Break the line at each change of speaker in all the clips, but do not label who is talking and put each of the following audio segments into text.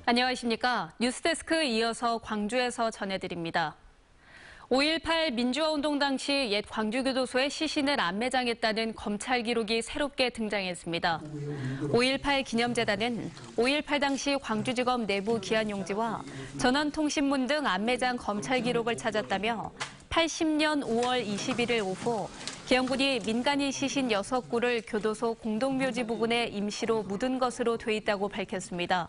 안녕하십니까. 뉴스데스크 이어서 광주에서 전해드립니다. 5.18 민주화운동 당시 옛 광주교도소에 시신을 안매장했다는 검찰 기록이 새롭게 등장했습니다. 5.18 기념재단은 5.18 당시 광주지검 내부 기한용지와 전원통신문 등 안매장 검찰 기록을 찾았다며 80년 5월 21일 오후 계엄군이 민간인 시신 6구를 교도소 공동묘지 부근에 임시로 묻은 것으로 돼 있다고 밝혔습니다.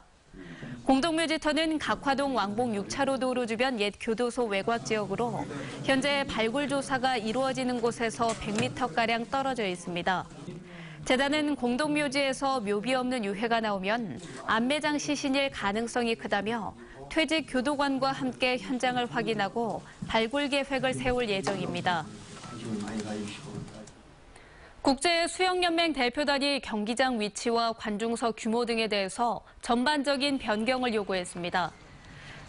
공동묘지터는 각화동 왕복 6차로 도로 주변 옛 교도소 외곽 지역으로 현재 발굴 조사가 이루어지는 곳에서 100m가량 떨어져 있습니다. 재단은 공동묘지에서 묘비 없는 유해가 나오면 안매장 시신일 가능성이 크다며 퇴직 교도관과 함께 현장을 확인하고 발굴 계획을 세울 예정입니다. 국제수영연맹 대표단이 경기장 위치와 관중석 규모 등에 대해서 전반적인 변경을 요구했습니다.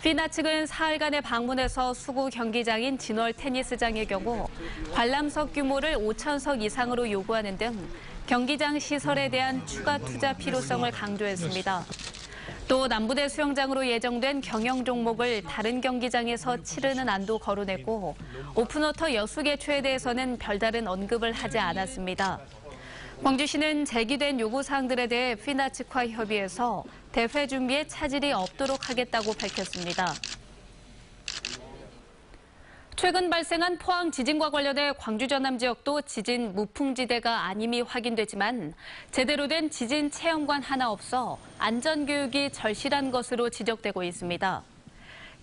피나 측은 사흘간의 방문에서 수구 경기장인 진월 테니스장의 경우 관람석 규모를 5,000석 이상으로 요구하는 등 경기장 시설에 대한 추가 투자 필요성을 강조했습니다. 또 남부대 수영장으로 예정된 경영 종목을 다른 경기장에서 치르는 안도 거론했고 오픈워터 여수개최에 대해서는 별다른 언급을 하지 않았습니다. 광주시는 제기된 요구사항들에 대해 피나 측과 협의해서 대회 준비에 차질이 없도록 하겠다고 밝혔습니다. 최근 발생한 포항 지진과 관련해 광주 전남 지역도 지진 무풍지대가 아님이 확인되지만 제대로 된 지진 체험관 하나 없어 안전교육이 절실한 것으로 지적되고 있습니다.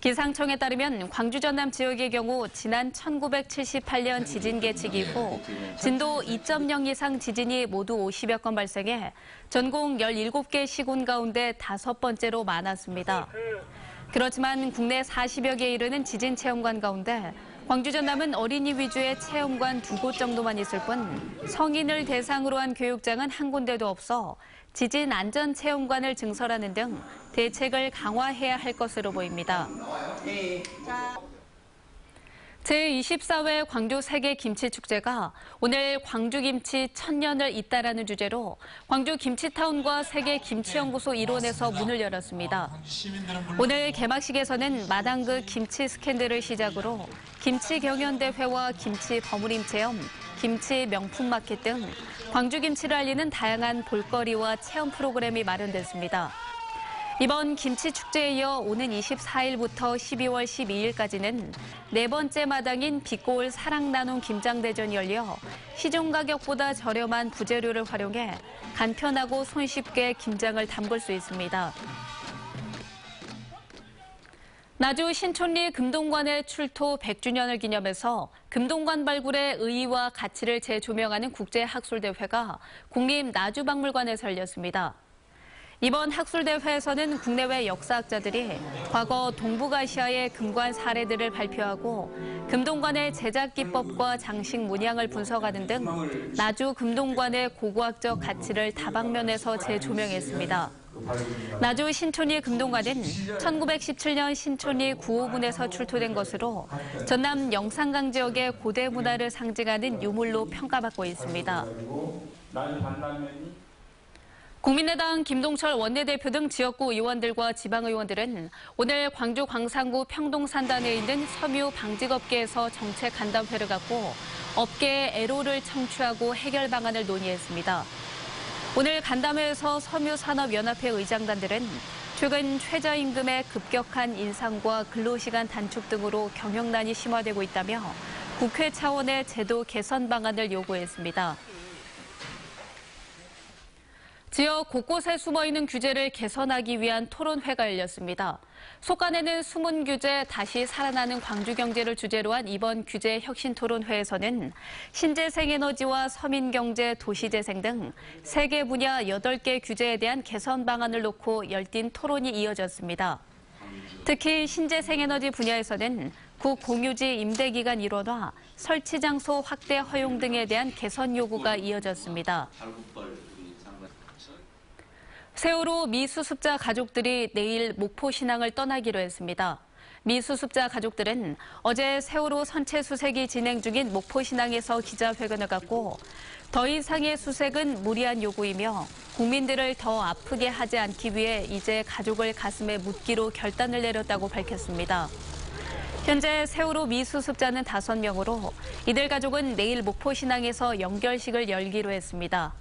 기상청에 따르면 광주 전남 지역의 경우 지난 1978년 지진 계측 이후 진도 2.0 이상 지진이 모두 50여 건 발생해 전국 17개 시군 가운데 5번째로 많았습니다. 그렇지만 국내 40여 개 이르는 지진 체험관 가운데 광주 전남은 어린이 위주의 체험관 2곳 정도만 있을 뿐 성인을 대상으로 한 교육장은 한 군데도 없어 지진 안전 체험관을 증설하는 등 대책을 강화해야 할 것으로 보입니다. 제24회 광주 세계 김치 축제가 오늘 광주 김치 1000년을 잇다라는 주제로 광주 김치타운과 세계 김치연구소 일원에서 문을 열었습니다. 오늘 개막식에서는 마당극 김치 스캔들을 시작으로 김치 경연대회와 김치 버무림 체험, 김치 명품 마켓 등 광주 김치를 알리는 다양한 볼거리와 체험 프로그램이 마련됐습니다. 이번 김치축제에 이어 오는 24일부터 12월 12일까지는 네 번째 마당인 빛고울 사랑 나눔 김장대전이 열려 시중 가격보다 저렴한 부재료를 활용해 간편하고 손쉽게 김장을 담글 수 있습니다. 나주 신촌리 금동관의 출토 100주년을 기념해서 금동관 발굴의 의의와 가치를 재조명하는 국제학술대회가 국립나주박물관에서 열렸습니다. 이번 학술대회에서는 국내외 역사학자들이 과거 동북아시아의 금관 사례들을 발표하고 금동관의 제작 기법과 장식 문양을 분석하는 등 나주 금동관의 고고학적 가치를 다방면에서 재조명했습니다. 나주 신촌리 금동관은 1917년 신촌리 구호군에서 출토된 것으로 전남 영산강 지역의 고대 문화를 상징하는 유물로 평가받고 있습니다. 국민의당 김동철 원내대표 등 지역구 의원들과 지방의원들은 오늘 광주 광산구 평동산단에 있는 섬유 방직업계에서 정책 간담회를 갖고 업계의 애로를 청취하고 해결 방안을 논의했습니다. 오늘 간담회에서 섬유산업연합회 의장단들은 최근 최저임금의 급격한 인상과 근로시간 단축 등으로 경영난이 심화되고 있다며 국회 차원의 제도 개선 방안을 요구했습니다. 지역 곳곳에 숨어있는 규제를 개선하기 위한 토론회가 열렸습니다. 속간에는 숨은 규제 다시 살아나는 광주 경제를 주제로 한 이번 규제 혁신 토론회에서는 신재생에너지와 서민경제, 도시재생 등 3개 분야 8개 규제에 대한 개선 방안을 놓고 열띤 토론이 이어졌습니다. 특히 신재생에너지 분야에서는 국공유지 임대기간 일원화, 설치장소 확대 허용 등에 대한 개선 요구가 이어졌습니다. 세월호 미수습자 가족들이 내일 목포 신항을 떠나기로 했습니다. 미수습자 가족들은 어제 세월호 선체 수색이 진행 중인 목포신항에서 기자회견을 갖고 더 이상의 수색은 무리한 요구이며 국민들을 더 아프게 하지 않기 위해 이제 가족을 가슴에 묻기로 결단을 내렸다고 밝혔습니다. 현재 세월호 미수습자는 5명으로 이들 가족은 내일 목포신항에서 영결식을 열기로 했습니다.